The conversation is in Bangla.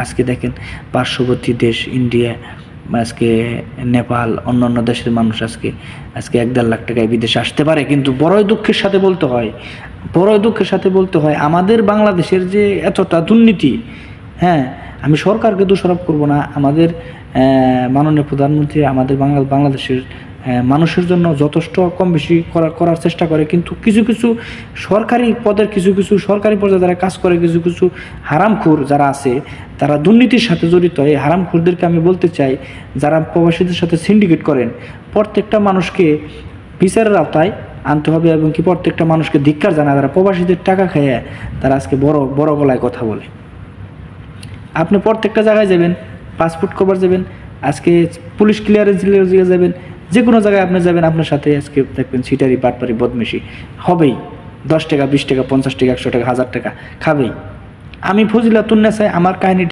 আজকে দেখেন পার্শ্ববর্তী দেশ ইন্ডিয়া, আজকে নেপাল, অন্যান্য দেশের মানুষ আজকে 1-1.5 লাখ টাকায় বিদেশে আসতে পারে। কিন্তু বড়ই দুঃখের সাথে বলতে হয় আমাদের বাংলাদেশের যে এতটা দুর্নীতি, হ্যাঁ, আমি সরকারকে দোষারোপ করব না, আমাদের মাননীয় প্রধানমন্ত্রী আমাদের বাংলাদেশের মানুষের জন্য যথেষ্ট কম বেশি করার চেষ্টা করে, কিন্তু কিছু কিছু সরকারি পদের কিছু সরকারি পর্যায়ে যারা কাজ করে, কিছু হারামখোর যারা আছে, তারা দুর্নীতির সাথে জড়িত। এই হারামখোরদেরকে আমি বলতে চাই, যারা প্রবাসীদের সাথে সিন্ডিকেট করেন, প্রত্যেকটা মানুষকে বিচারের আওতায় আনতে হবে, এবং কি প্রত্যেকটা মানুষকে ধিক্কার জানায় যারা প্রবাসীদের টাকা খেয়ে তারা আজকে বড় গলায় কথা বলে। আপনি প্রত্যেকটা জায়গায় যাবেন, পাসপোর্ট করবার যাবেন, আজকে পুলিশ ক্লিয়ারেন্স যাবেন, যে কোনো জায়গায় আপনি যাবেন, আপনার সাথে আজকে দেখবেন ছিটারি বাটপারি বদমেশি হবেই। 10 টাকা, 20 টাকা, 50 টাকা, 100 টাকা, 1000 টাকা খাবেই। আমি ফজিলাতুন্নেসা, আমার কাহিনী